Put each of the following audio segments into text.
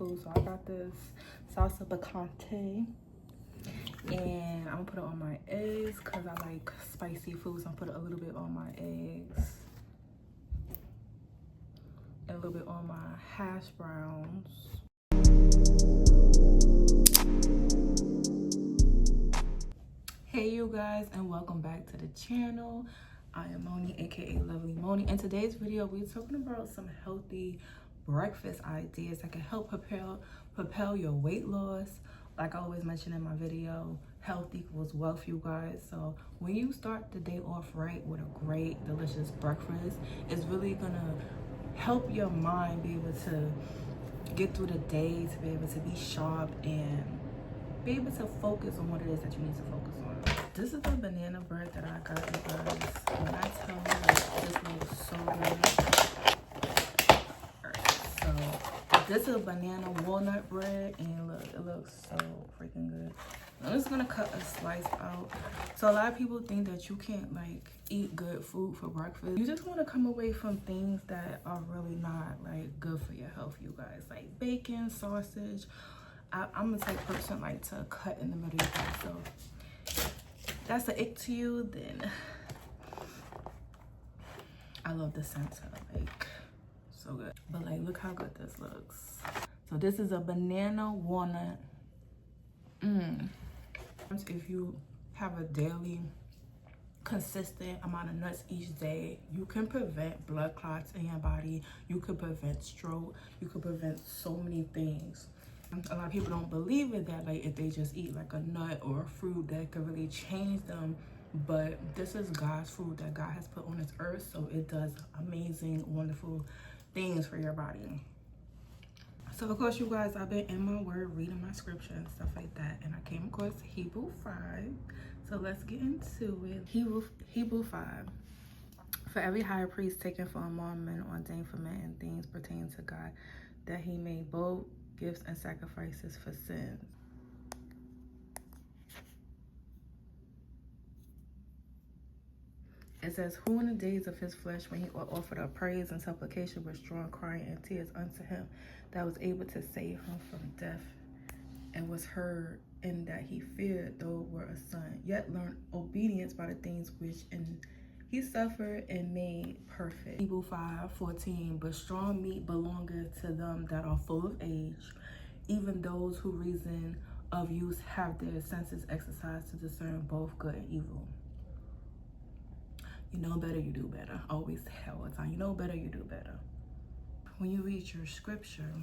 food. So I got this salsa picante, and I'm gonna put it on my eggs because I like spicy foods. I'm gonna put a little bit on my eggs and a little bit on my hash browns. Hey you guys, and welcome back to the channel. I am Moni, aka Lovely Moni. In today's video, we're talking about some healthy breakfast ideas that can help propel your weight loss. Like I always mention in my video, health equals wealth, you guys. So when you start the day off right with a great, delicious breakfast, it's really gonna help your mind be able to get through the day, to be able to be sharp and be able to focus on what it is that you need to focus on. This is the banana bread that I got, you guys. When I tell you, like, this looks so good. Alright, so this is a banana walnut bread, and look, it looks so freaking good. I'm just gonna cut a slice out. So a lot of people think that you can't like eat good food for breakfast. You just want to come away from things that are really not like good for your health, you guys. Like bacon, sausage. I'm the type of person like to cut in the middle, you guys. So that's the ick to you, then I love the center, like so good. But like, look how good this looks. So this is a banana walnut. If you have a daily consistent amount of nuts each day, you can prevent blood clots in your body. You could prevent stroke. You could prevent so many things. A lot of people don't believe in that, like if they just eat like a nut or a fruit, that could really change them. But this is God's food that God has put on this earth, so it does amazing, wonderful things for your body. So of course, you guys, I've been in my word, reading my scripture and stuff like that, and I came across Hebrew 5. So let's get into it. Hebrew 5. For every high priest taken from among men, ordained for men and things pertaining to God, that he made both gifts and sacrifices for sins. It says, who in the days of his flesh, when he offered up praise and supplication with strong crying and tears unto him, that was able to save him from death, and was heard in that he feared, though were a son, yet learned obedience by the things which he suffered and made perfect. Hebrews 5:14, but strong meat belongeth to them that are full of age, even those who reason of use have their senses exercised to discern both good and evil. You know better, you do better. Always tell all the time, you know better, you do better. When you read your scripture,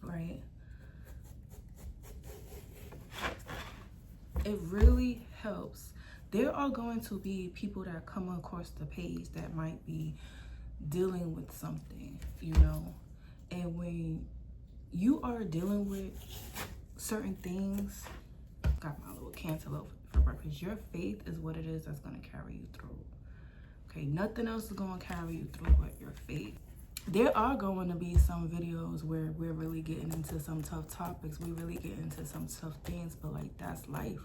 right, it really helps. There are going to be people that come across the page that might be dealing with something, you know, and when you are dealing with certain things, got my little cantaloupe for breakfast, your faith is what it is that's going to carry you through. Okay, nothing else is going to carry you through but your faith. There are going to be some videos where we're really getting into some tough topics. We really get into some tough things, but like, that's life.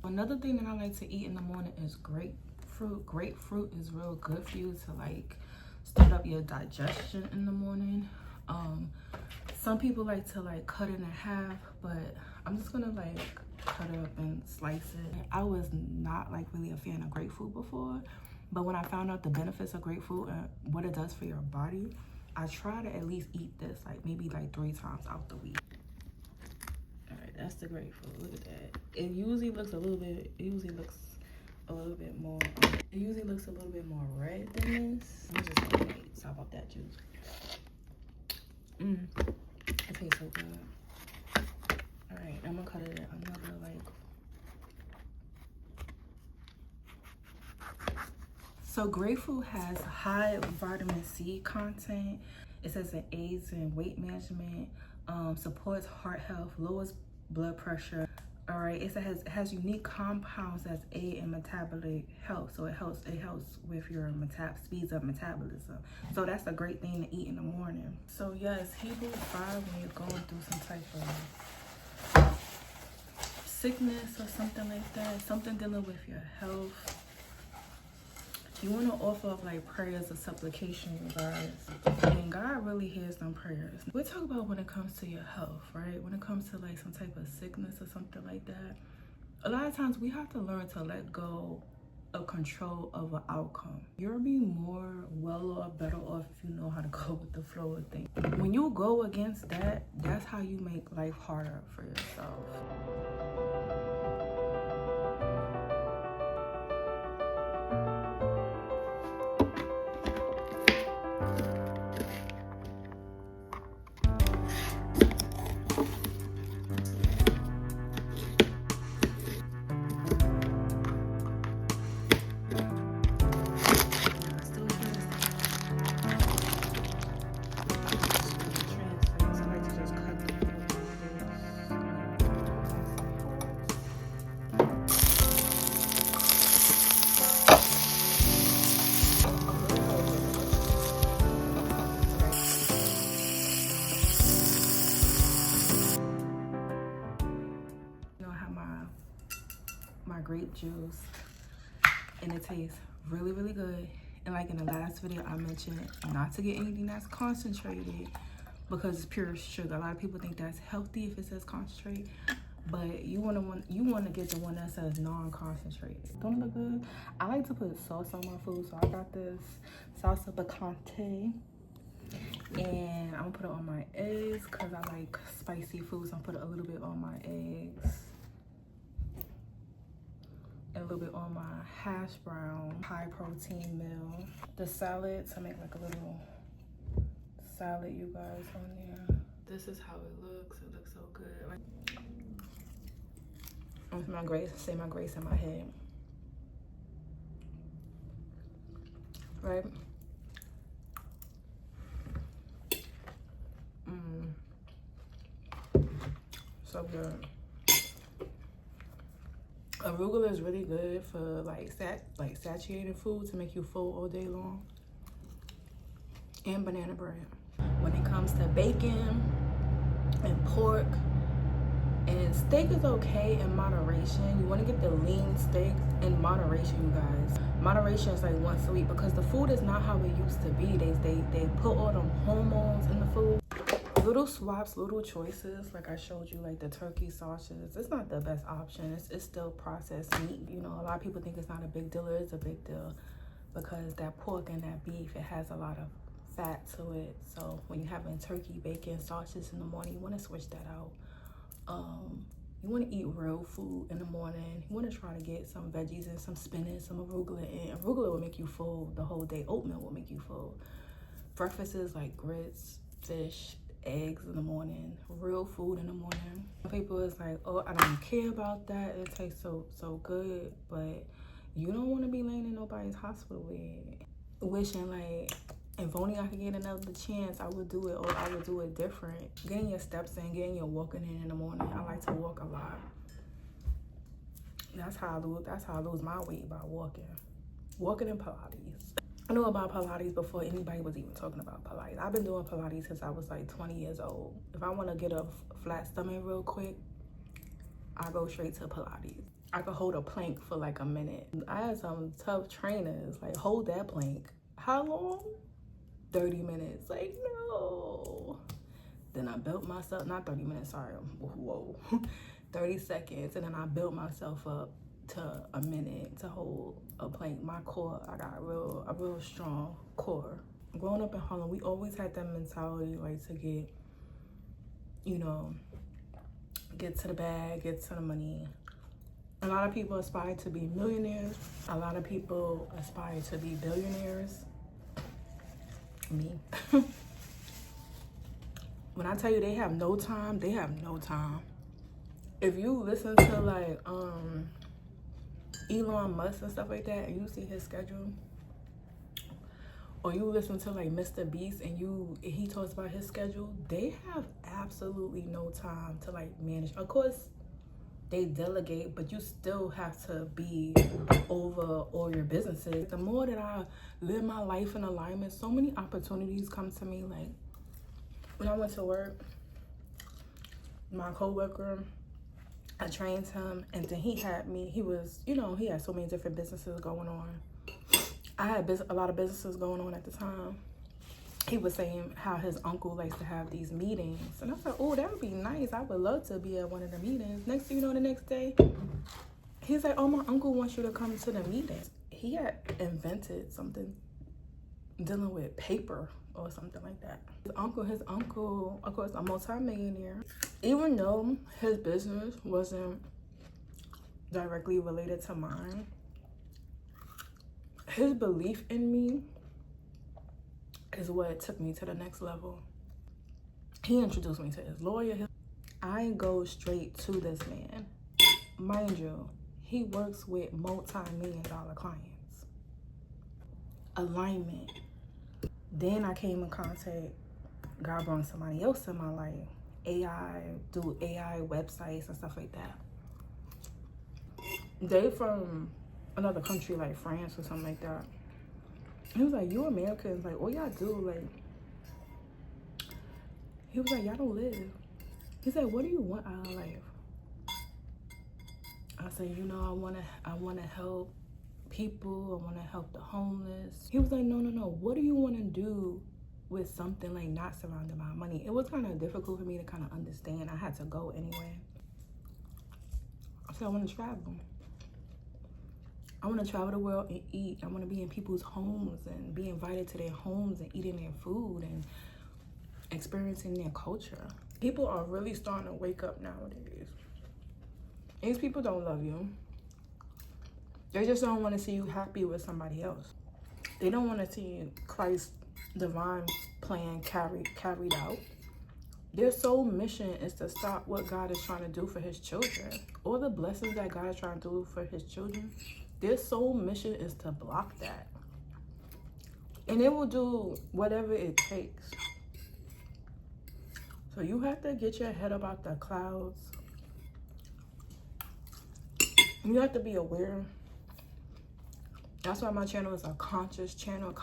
Another thing that I like to eat in the morning is grapefruit. Grapefruit is real good for you to like start up your digestion in the morning. Some people like to like cut it in half, but I'm just gonna like cut it up and slice it. I was not like really a fan of grapefruit before, but when I found out the benefits of grapefruit and what it does for your body, I try to at least eat this like maybe like 3 times out the week. All right, that's the grapefruit. Look at that. It usually looks a little bit more. It usually looks a little bit more red than this. I'm just gonna like sop up that juice. It tastes so good. All right, I'm gonna cut it another like. So grapefruit has high vitamin C content. It says it aids in weight management, supports heart health, lowers blood pressure. All right, it has unique compounds that aid in metabolic health. So it helps with your speeds of metabolism. So that's a great thing to eat in the morning. So yes, Hebrews 5, when you're going through some type of sickness or something like that, something dealing with your health, you want to offer up like prayers of supplication, you guys. And God really hear some prayers. We'll talk about when it comes to your health, right? When it comes to like some type of sickness or something like that, a lot of times we have to learn to let go of control of an outcome. You'll be more well off, better off if you know how to go with the flow of things. When you go against that, that's how you make life harder for yourself. My grape juice, and it tastes really, really good. And like in the last video, I mentioned not to get anything that's concentrated because it's pure sugar. A lot of people think that's healthy if it says concentrate, but you want to get the one that says non-concentrated. Don't it look good? I like to put sauce on my food, so I got this salsa picante, and I'm gonna put it on my eggs because I like spicy food, so I'm gonna put a little bit on my eggs. And a little bit on my hash brown, high protein meal. The salad, to make like a little salad, you guys, on there. This is how it looks. It looks so good. With my grace, say my grace in my head. Right? So good. Arugula is really good for like saturated food to make you full all day long. And banana bread. When it comes to bacon and pork, and steak is okay in moderation. You want to get the lean steak in moderation, you guys. Moderation is like once a week because the food is not how it used to be. They put all them hormones in the food. Little swaps, little choices, like I showed you, like the turkey sausages. It's not the best option. It's still processed meat. You know, a lot of people think it's not a big deal. It is a big deal because that pork and that beef, it has a lot of fat to it. So when you're having turkey, bacon, sausage in the morning, you want to switch that out. You want to eat real food in the morning. You want to try to get some veggies and some spinach, some arugula in. Arugula will make you full the whole day. Oatmeal will make you full. Breakfast is like grits, fish, eggs in the morning, real food in the morning. Some people is like, oh, I don't care about that. It tastes so good, but you don't want to be laying in nobody's hospital bed wishing like, if only I could get another chance, I would do it, or I would do it different. Getting your steps in, getting your walking in the morning. I like to walk a lot. That's how I lose my weight, by walking and Pilates. I knew about Pilates before anybody was even talking about Pilates. I've been doing Pilates since I was like 20 years old. If I want to get a flat stomach real quick, I go straight to Pilates. I could hold a plank for like a minute. I had some tough trainers, like, hold that plank. How long? 30 minutes. Like, no. Then I built myself, not 30 minutes, sorry, whoa. 30 seconds, and then I built myself up to a minute to hold a plank. My core, I got a real strong core. Growing up in Harlem, we always had that mentality, like, to get, you know, get to the bag, get to the money. A lot of people aspire to be millionaires. A lot of people aspire to be billionaires. Me. When I tell you they have no time, they have no time. If you listen to like Elon Musk and stuff like that, and you see his schedule, or you listen to like Mr. Beast and he talks about his schedule, they have absolutely no time to like manage. Of course they delegate, but you still have to be over all your businesses. The more that I live my life in alignment, so many opportunities come to me. Like when I went to work, my coworker, I trained him, and then he had me. He was, you know, he had so many different businesses going on. I had a lot of businesses going on at the time. he was saying how his uncle likes to have these meetings. And I thought, oh, that would be nice. I would love to be at one of the meetings. Next thing you know, the next day, he's like, oh, my uncle wants you to come to the meeting. He had invented something dealing with paper or something like that. His uncle, of course, a multi-millionaire. Even though his business wasn't directly related to mine, his belief in me is what took me to the next level. He introduced me to his lawyer. I go straight to this man. Mind you, he works with multi-million-dollar clients. Alignment. Then I came in contact, God brought somebody else in my life. Do AI websites and stuff like that. They from another country like France or something like that. He was like, you Americans, like, all y'all do, like, he was like, y'all don't live. He's like, what do you want out of life? I said, you know, I wanna help people. I wanna help the homeless. He was like, no. What do you wanna do with something like not surrounded by money? It was kind of difficult for me to kind of understand. I had to go anyway. So I want to travel. I want to travel the world and eat. I want to be in people's homes and be invited to their homes and eating their food and experiencing their culture. People are really starting to wake up nowadays. These people don't love you. They just don't want to see you happy with somebody else. They don't want to see Christ's divine plan carried out. Their sole mission is to stop what God is trying to do for his children. All the blessings that God is trying to do for his children, their sole mission is to block that. And it will do whatever it takes. So you have to get your head up out the clouds. You have to be aware. That's why my channel is a conscious channel,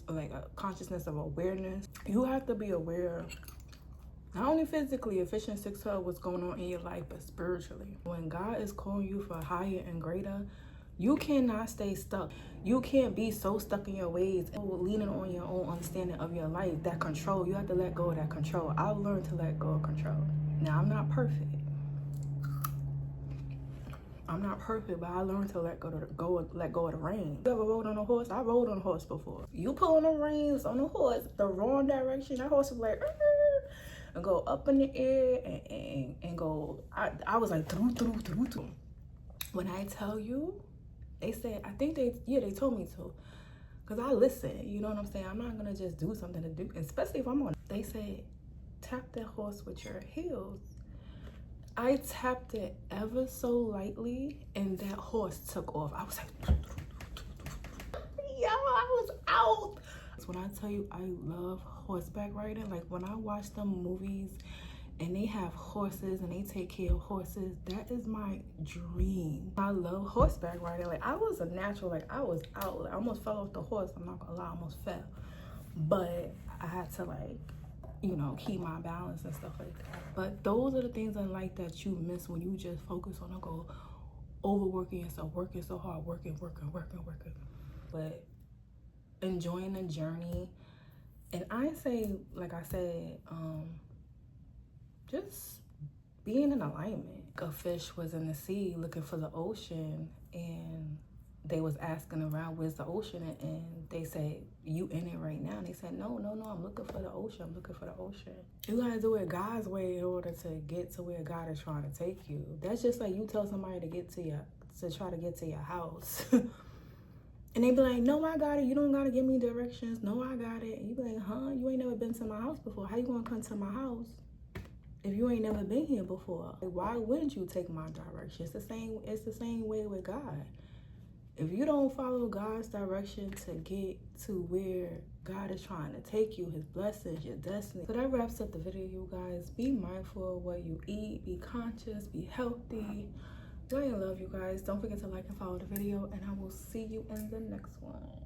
like a consciousness of awareness. You have to be aware, not only physically, Ephesians 6:12, what's going on in your life, but spiritually. When God is calling you for higher and greater, you cannot stay stuck. You can't be so stuck in your ways, leaning on your own understanding of your life. That control, you have to let go of that control. I've learned to let go of control. Now, I'm not perfect. But I learned to let go of the reins. You ever rode on a horse? I rode on a horse before. You pull on the reins on a horse the wrong direction, that horse was like, and go up in the air and go. I was like, through. When I tell you, they said, I think they told me to, because I listen. You know what I'm saying? I'm not gonna just do something to do, especially if I'm on. They said, tap that horse with your heels. I tapped it ever so lightly, and that horse took off. I was like, yo, I was out. When I tell you I love horseback riding, like when I watch them movies and they have horses and they take care of horses, that is my dream. I love horseback riding. Like I was a natural, like I was out. Like, I almost fell off the horse. I'm not gonna lie, I almost fell. But I had to, like, you know, keep my balance and stuff like that. But those are the things in life that you miss when you just focus on a goal, overworking yourself, working so hard, working. But enjoying the journey. And I say, like I said, just being in alignment. A fish was in the sea looking for the ocean, and they was asking around, where's the ocean? And they said, you in it right now? And they said, no, I'm looking for the ocean. You gotta do it God's way in order to get to where God is trying to take you. That's just like you tell somebody to try to get to your house. And they be like, no, I got it. You don't gotta give me directions. No, I got it. And you be like, huh? You ain't never been to my house before. How you gonna come to my house if you ain't never been here before? Like, why wouldn't you take my direction? It's the same way with God. If you don't follow God's direction to get to where God is trying to take you, his blessings, your destiny. So that wraps up the video, you guys. Be mindful of what you eat. Be conscious. Be healthy. I love you guys. Don't forget to like and follow the video, and I will see you in the next one.